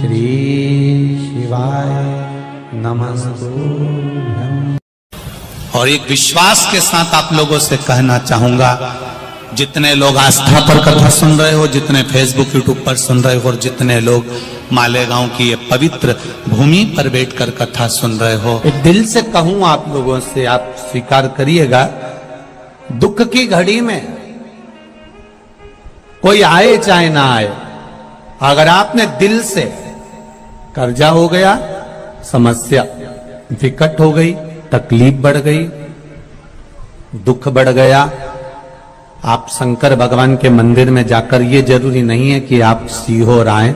श्री शिवाय नमस्तुभ्यं। और एक विश्वास के साथ आप लोगों से कहना चाहूंगा, जितने लोग आस्था पर कथा सुन रहे हो, जितने फेसबुक यूट्यूब पर सुन रहे हो, और जितने लोग मालेगांव की ये पवित्र भूमि पर बैठकर कथा सुन रहे हो, एक दिल से कहूं आप लोगों से, आप स्वीकार करिएगा, दुख की घड़ी में कोई आए चाहे ना आए, अगर आपने दिल से, कर्जा हो गया, समस्या विकट हो गई, तकलीफ बढ़ गई, दुख बढ़ गया, आप शंकर भगवान के मंदिर में जाकर, ये जरूरी नहीं है कि आप सीहोर आए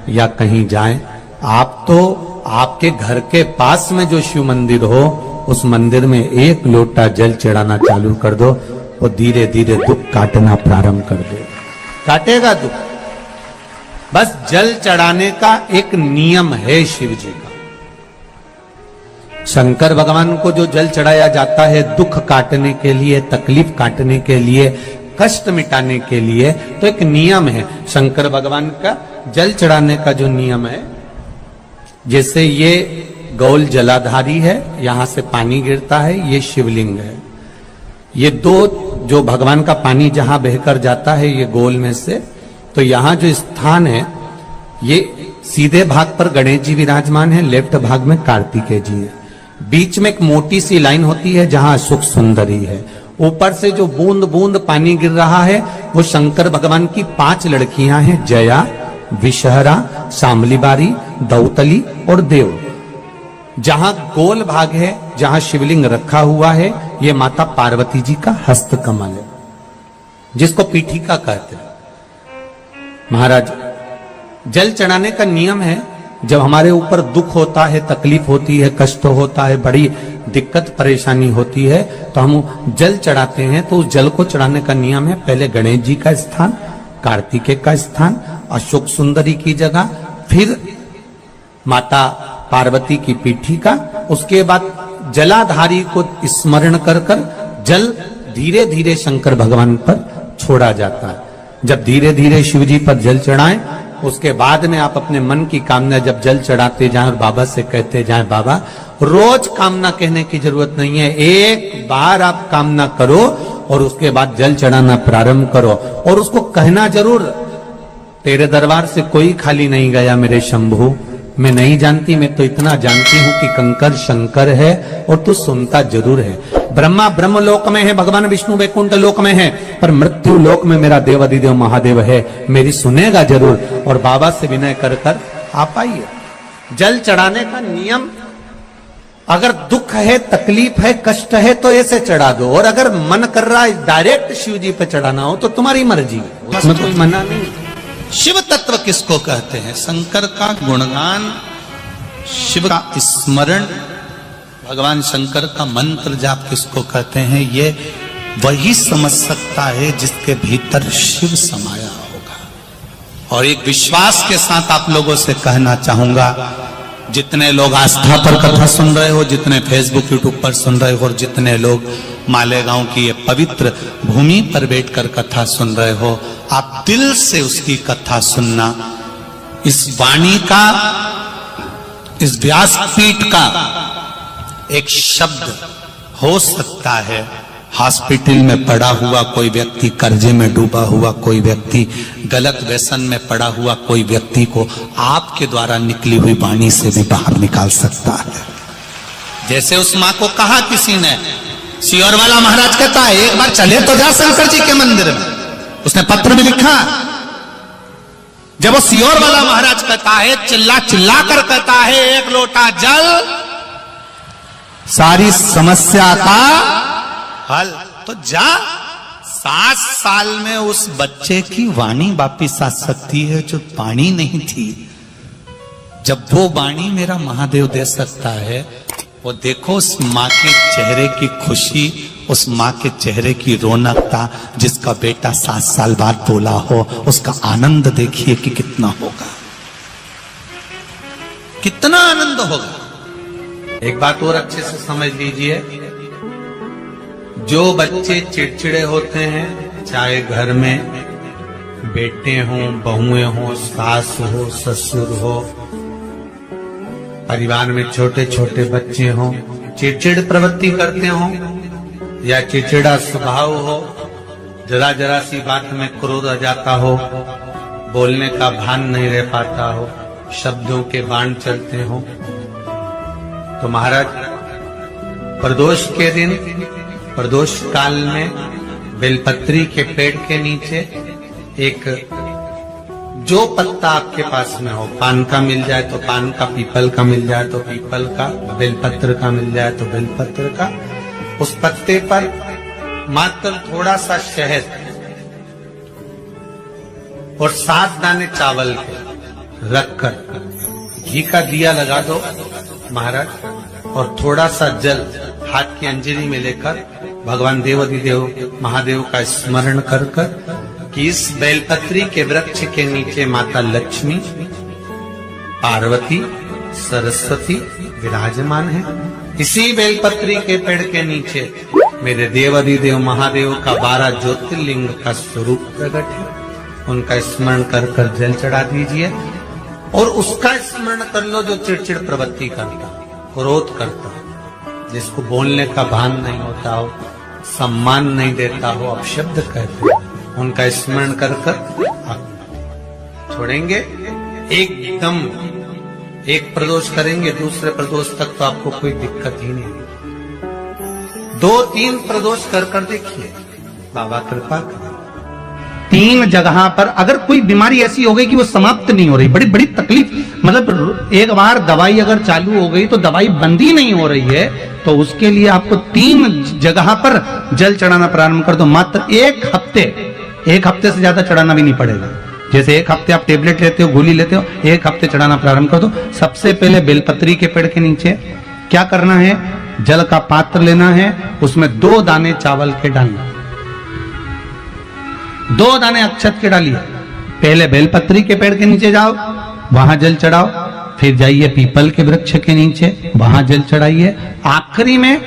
या कहीं जाएं, आप तो आपके घर के पास में जो शिव मंदिर हो, उस मंदिर में एक लोटा जल चढ़ाना चालू कर दो, वो धीरे धीरे दुख काटना प्रारंभ कर दे, काटेगा दुख। बस जल चढ़ाने का एक नियम है शिव जी का। शंकर भगवान को जो जल चढ़ाया जाता है दुख काटने के लिए, तकलीफ काटने के लिए, कष्ट मिटाने के लिए, तो एक नियम है शंकर भगवान का जल चढ़ाने का जो नियम है। जैसे ये गौल जलाधारी है, यहां से पानी गिरता है, ये शिवलिंग है। ये दो जो भगवान का पानी जहां बहकर जाता है ये गोल में से, तो यहां जो स्थान है, ये सीधे भाग पर गणेश जी विराजमान है, लेफ्ट भाग में कार्तिकेय जी है, बीच में एक मोटी सी लाइन होती है जहां अशोक सुंदरी है, ऊपर से जो बूंद बूंद पानी गिर रहा है वो शंकर भगवान की 5 लड़कियां हैं, जया, विषहरा, शामलीबारी, दौतली और देव। जहां गोल भाग है, जहां शिवलिंग रखा हुआ है, ये माता पार्वती जी का हस्त कमल है, जिसको पीठिका कहते हैं। महाराज, जल चढ़ाने का नियम है, जब हमारे ऊपर दुख होता है, तकलीफ होती है, कष्ट होता है, बड़ी दिक्कत परेशानी होती है, तो हम जल चढ़ाते हैं। तो उस जल को चढ़ाने का नियम है, पहले गणेश जी का स्थान, कार्तिकेय का स्थान, अशोक सुंदरी की जगह, फिर माता पार्वती की पीठिका, उसके बाद जलाधारी को स्मरण कर कर जल धीरे धीरे शंकर भगवान पर छोड़ा जाता है। जब धीरे धीरे शिव जी पर जल चढ़ाएं, उसके बाद में आप अपने मन की कामना जब जल चढ़ाते जाएं और बाबा से कहते जाएं, बाबा रोज कामना कहने की जरूरत नहीं है, एक बार आप कामना करो और उसके बाद जल चढ़ाना प्रारंभ करो, और उसको कहना जरूर, तेरे दरबार से कोई खाली नहीं गया मेरे शंभू, मैं नहीं जानती, मैं तो इतना जानती हूं कि कंकर शंकर है और तू सुनता जरूर है। ब्रह्मा ब्रह्म लोक में है, भगवान विष्णु वैकुंठ लोक में है, पर मृत्यु लोक में मेरा देवाधिदेव महादेव है, मेरी सुनेगा जरूर। और बाबा से विनय कर कर आप आइए। जल चढ़ाने का नियम, अगर दुख है, तकलीफ है, कष्ट है तो ऐसे चढ़ा दो, और अगर मन कर रहा है डायरेक्ट शिव जी पे चढ़ाना हो तो तुम्हारी मर्जी, उसमें कोई मना नहीं। शिव तत्व किसको कहते हैं? शंकर का गुणगान, शिव का स्मरण, भगवान शंकर का मंत्र जाप किसको कहते हैं? ये वही समझ सकता है जिसके भीतर शिव समाया होगा। और एक विश्वास के साथ आप लोगों से कहना चाहूंगा, जितने लोग आस्था पर कथा सुन रहे हो, जितने फेसबुक यूट्यूब पर सुन रहे हो, और जितने लोग मालेगांव की ये पवित्र भूमि पर बैठकर कथा सुन रहे हो, आप दिल से उसकी कथा सुनना। इस वाणी का, इस व्यासपीठ का एक शब्द हो सकता है, हॉस्पिटल में पड़ा हुआ कोई व्यक्ति, कर्जे में डूबा हुआ कोई व्यक्ति, गलत व्यसन में पड़ा हुआ कोई व्यक्ति को आपके द्वारा निकली हुई वाणी से भी बाहर निकाल सकता है। जैसे उस मां को कहा किसी ने, सीहोर वाला महाराज कहता है एक बार चले तो जा शंकर जी के मंदिर में, उसने पत्र भी लिखा। जब वो सीहोर वाला महाराज कहता है, चिल्ला चिल्ला कर कहता है, एक लोटा जल सारी समस्या का हल, तो जा। 7 साल में उस बच्चे की वाणी वापिस आ सकती है जो वाणी नहीं थी। जब वो वाणी मेरा महादेव दे सकता है, वो देखो उस माँ के चेहरे की खुशी, उस माँ के चेहरे की रौनकता, जिसका बेटा 7 साल बाद बोला हो, उसका आनंद देखिए कि कितना होगा, कितना आनंद होगा। एक बात और अच्छे से समझ लीजिए, जो बच्चे चिड़चिड़े होते हैं, चाहे घर में बेटे हों, बहुएं हों, सास हो, ससुर हो, परिवार में छोटे छोटे बच्चे हों, चिड़चिड़ प्रवृत्ति करते हों या चिड़चिड़ा स्वभाव हो, जरा जरा सी बात में क्रोध आ जाता हो, बोलने का भान नहीं रह पाता हो, शब्दों के बाण चलते हो, तो महाराज प्रदोष के दिन, प्रदोष काल में बेलपत्री के पेड़ के नीचे एक जो पत्ता आपके पास में हो, पान का मिल जाए तो पान का, पीपल का मिल जाए तो पीपल का, बेलपत्र का मिल जाए तो बेलपत्र का, उस पत्ते पर मात्र थोड़ा सा शहद और 7 दाने चावल के रखकर घी का दिया लगा दो महाराज, और थोड़ा सा जल हाथ की अंजलि में लेकर भगवान देवाधिदेव महादेव का स्मरण कर कि इस बेलपत्री के वृक्ष के नीचे माता लक्ष्मी, पार्वती, सरस्वती विराजमान है। इसी बेलपत्री के पेड़ के नीचे मेरे देवाधिदेव महादेव का 12 ज्योतिर्लिंग का स्वरूप प्रकट है। उनका स्मरण कर जल चढ़ा दीजिए और उसका स्मरण कर लो जो चिड़चिड़ प्रवृत्ति करता, क्रोध करता, जिसको बोलने का भान नहीं होता हो, सम्मान नहीं देता हो, अपशब्द कहते हो, उनका स्मरण कर छोड़ेंगे। एकदम एक प्रदोष करेंगे, दूसरे प्रदोष तक तो आपको कोई दिक्कत ही नहीं। 2-3 प्रदोष कर देखिए, बाबा कृपा करें। 3 जगह पर अगर कोई बीमारी ऐसी हो गई कि वो समाप्त नहीं हो रही, बड़ी बड़ी तकलीफ, मतलब एक बार दवाई अगर चालू हो गई तो दवाई बंद ही नहीं हो रही है, तो उसके लिए आपको 3 जगह पर जल चढ़ाना प्रारंभ कर दो। मात्र 1 हफ्ते से ज्यादा चढ़ाना भी नहीं पड़ेगा। जैसे 1 हफ्ते आप टेबलेट लेते हो, गोली लेते हो, 1 हफ्ते चढ़ाना प्रारंभ कर दो। सबसे पहले बेलपत्री के पेड़ के नीचे क्या करना है, जल का पात्र लेना है, उसमें 2 दाने चावल के डालना, 2 दाने अक्षत के डालिए। पहले बेलपत्री के पेड़ के नीचे जाओ, वहां जल चढ़ाओ, फिर जाइए पीपल के वृक्ष के नीचे, वहां जल चढ़ाइए, आखिरी में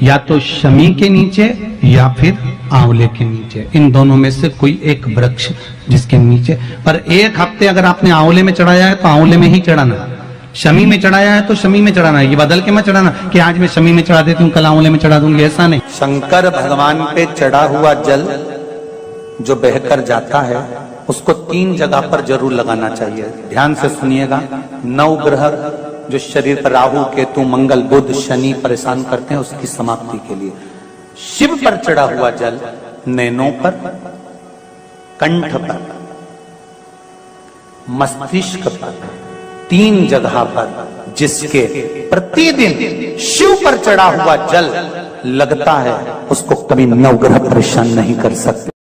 या तो शमी के नीचे या फिर आंवले के नीचे, इन दोनों में से कोई एक वृक्ष जिसके नीचे। पर 1 हफ्ते अगर आपने आंवले में चढ़ाया है तो आंवले में ही चढ़ाना, शमी में चढ़ाया है तो शमी में चढ़ाना, ये बदल के मत चढ़ाना कि आज मैं शमी में चढ़ा देती हूँ कल आंवले में चढ़ा दूंगी, ऐसा नहीं। शंकर भगवान पे चढ़ा हुआ जल जो बहकर जाता है उसको 3 जगह पर जरूर लगाना चाहिए। ध्यान से सुनिएगा। 9 ग्रह जो शरीर पर राहु, केतु, मंगल, बुध, शनि परेशान करते हैं, उसकी समाप्ति के लिए शिव पर चढ़ा हुआ जल नैनों पर, कंठ पर, मस्तिष्क पर, 3 जगह पर जिसके प्रतिदिन शिव पर चढ़ा हुआ जल लगता है उसको कभी 9 ग्रह परेशान नहीं कर सकते।